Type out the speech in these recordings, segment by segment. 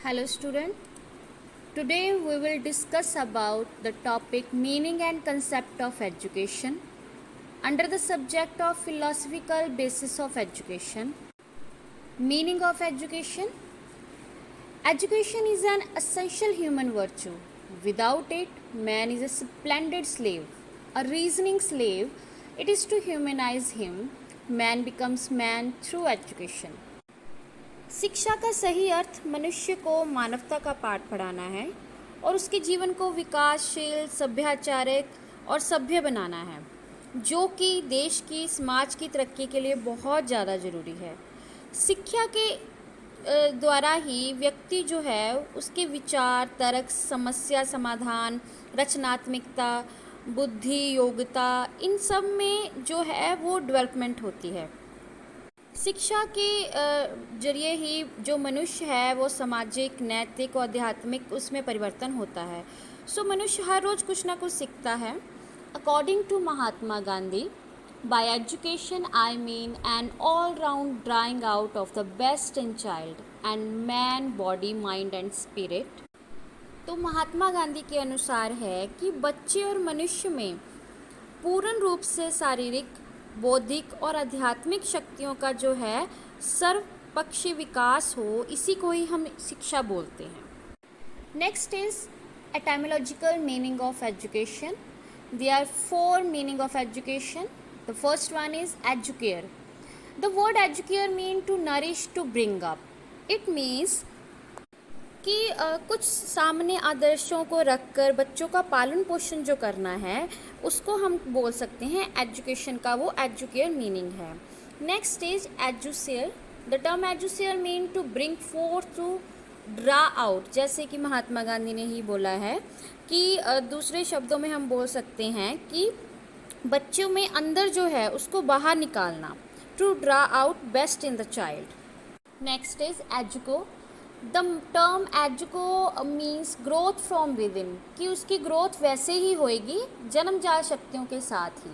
Hello student. Today we will discuss about the topic meaning and concept of education under the subject of philosophical basis of education. Meaning of education. Education is an essential human virtue. Without it, man is a splendid slave, a reasoning slave. It is to humanize him. Man becomes man through education. शिक्षा का सही अर्थ मनुष्य को मानवता का पाठ पढ़ाना है और उसके जीवन को विकासशील, सभ्याचारिक और सभ्य बनाना है, जो कि देश की, समाज की तरक्की के लिए बहुत ज़्यादा ज़रूरी है। शिक्षा के द्वारा ही व्यक्ति जो है उसके विचार, तर्क, समस्या समाधान, रचनात्मकता, बुद्धि, योग्यता, इन सब में जो है वो डेवलपमेंट होती है। शिक्षा के जरिए ही जो मनुष्य है वो सामाजिक, नैतिक और आध्यात्मिक उसमें परिवर्तन होता है। सो मनुष्य हर रोज़ कुछ ना कुछ सीखता है। According to Mahatma Gandhi, by education I mean an all round drawing out of the best in child and man, body, mind and spirit. तो महात्मा गांधी के अनुसार है कि बच्चे और मनुष्य में पूर्ण रूप से शारीरिक, बौद्धिक और आध्यात्मिक शक्तियों का जो है सर्वपक्षीय विकास हो, इसी को ही हम शिक्षा बोलते हैं। Next is etymological meaning of education. There are 4 meaning of education. The first one is educare. The word educare mean to nourish, to bring up. It means कि कुछ सामने आदर्शों को रखकर बच्चों का पालन पोषण जो करना है उसको हम बोल सकते हैं एजुकेशन का, वो एजुकेयर मीनिंग है। Next is educere. The term educere mean to bring forth, to draw out. जैसे कि महात्मा गांधी ने ही बोला है कि दूसरे शब्दों में हम बोल सकते हैं कि बच्चों में अंदर जो है उसको बाहर निकालना, to draw out best in the child. Next is educo. The term educo means growth from within, कि उसकी ग्रोथ वैसे ही होएगी जन्मजात शक्तियों के साथ ही।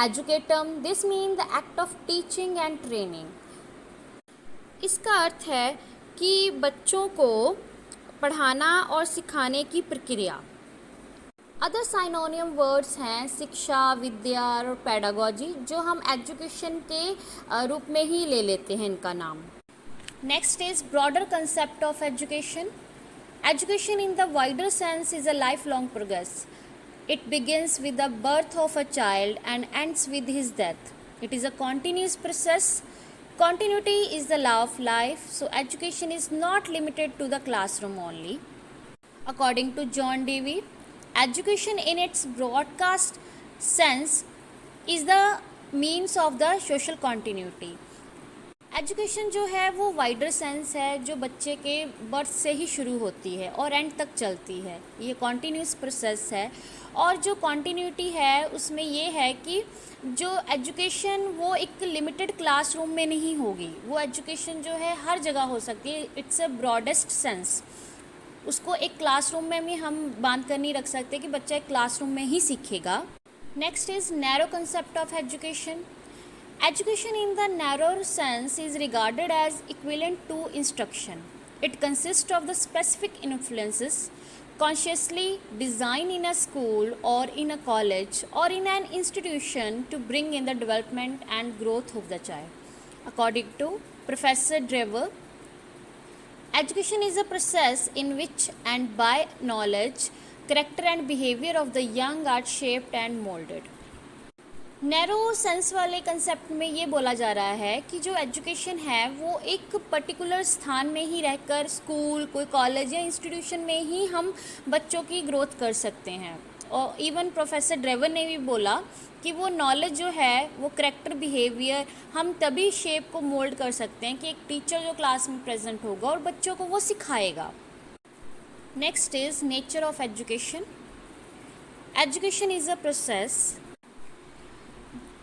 Educatum, this mean the act of teaching and training. इसका अर्थ है कि बच्चों को पढ़ाना और सिखाने की प्रक्रिया। अदर साइनोनियम वर्ड्स हैं शिक्षा, विद्या और पेडागोजी, जो हम एजुकेशन के रूप में ही ले लेते हैं इनका नाम। Next is broader concept of education. Education in the wider sense is a lifelong process. It begins with the birth of a child and ends with his death. It is a continuous process. Continuity is the law of life. So education is not limited to the classroom only. According to John Dewey, education in its broadcast sense is the means of the social continuity. Education जो है वो wider sense है, जो बच्चे के birth से ही शुरू होती है और एंड तक चलती है। ये कॉन्टीन्यूस प्रोसेस है और जो कॉन्टीन्यूटी है उसमें ये है कि जो एजुकेशन वो एक लिमिटेड क्लासरूम में नहीं होगी, वो एजुकेशन जो है हर जगह हो सकती है। It's a broadest sense. उसको एक क्लासरूम में भी हम बांध कर नहीं रख सकते कि बच्चा एक क्लासरूम में ही सीखेगा। Next is narrow concept of education. Education in the narrower sense is regarded as equivalent to instruction. It consists of the specific influences consciously designed in a school or in a college or in an institution to bring in the development and growth of the child. According to Professor Drever, education is a process in which and by knowledge, character and behavior of the young are shaped and molded. Narrow sense वाले concept में ये बोला जा रहा है कि जो education है वो एक पर्टिकुलर स्थान में ही रहकर, स्कूल, कोई कॉलेज या इंस्टीट्यूशन में ही हम बच्चों की ग्रोथ कर सकते हैं। और इवन प्रोफेसर ड्रेवर ने भी बोला कि वो नॉलेज जो है वो करेक्टर, बिहेवियर हम तभी शेप को मोल्ड कर सकते हैं कि एक टीचर जो क्लास में प्रेजेंट होगा और बच्चों को वो सिखाएगा। Next is nature of education. Education is a process.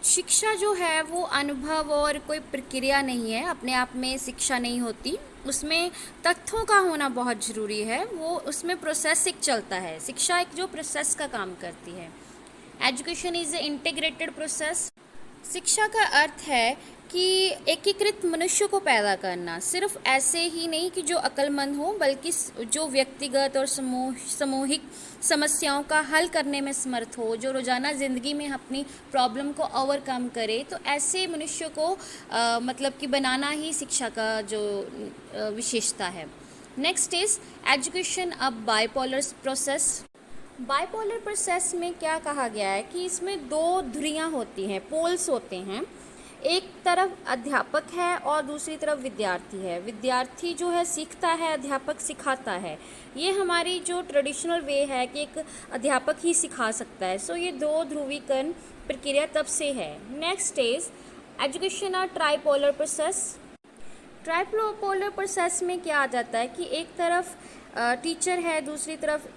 शिक्षा जो है वो अनुभव और कोई प्रक्रिया नहीं है, अपने आप में शिक्षा नहीं होती, उसमें तथ्यों का होना बहुत ज़रूरी है, वो उसमें प्रोसेस एक चलता है। शिक्षा एक जो प्रोसेस का काम करती है। Education is a integrated process. शिक्षा का अर्थ है कि एकीकृत मनुष्य को पैदा करना, सिर्फ ऐसे ही नहीं कि जो अक्लमंद हो, बल्कि जो व्यक्तिगत और सामूहिक समस्याओं का हल करने में समर्थ हो, जो रोज़ाना ज़िंदगी में अपनी प्रॉब्लम को ओवरकम करे। तो ऐसे मनुष्य को मतलब कि बनाना ही शिक्षा का जो विशेषता है। नेक्स्ट इज़ एजुकेशन अब बाइपोलर प्रोसेस। बाइपोलर प्रोसेस में क्या कहा गया है कि इसमें दो धुरियाँ होती हैं, पोल्स होते हैं। एक तरफ अध्यापक है और दूसरी तरफ विद्यार्थी है। विद्यार्थी जो है सीखता है, अध्यापक सिखाता है। ये हमारी जो ट्रेडिशनल वे है कि एक अध्यापक ही सिखा सकता है। सो ये दो ध्रुवीकरण प्रक्रिया तब से है। नेक्स्ट इज एजुकेशन और ट्राइपोलर प्रोसेस। ट्राइपोलर प्रोसेस में क्या आ जाता है कि एक तरफ टीचर है, दूसरी तरफ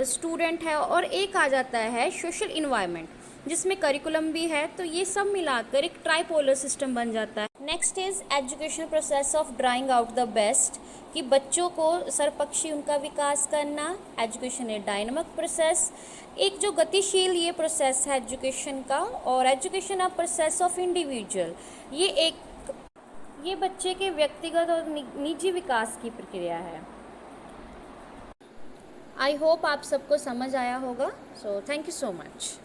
स्टूडेंट है, और एक आ जाता है सोशल इन्वायरमेंट जिसमें करिकुलम भी है। तो ये सब मिलाकर एक ट्राइपोलर सिस्टम बन जाता है। Next is education process of drawing out the best, कि बच्चों को सर्वपक्षी उनका विकास करना। एजुकेशन ए डायनामिक प्रोसेस, एक जो गतिशील ये प्रोसेस है एजुकेशन का। और education a process of individual, ये बच्चे के व्यक्तिगत और निजी विकास की प्रक्रिया है। आई होप आप सबको समझ आया होगा। So thank you so much.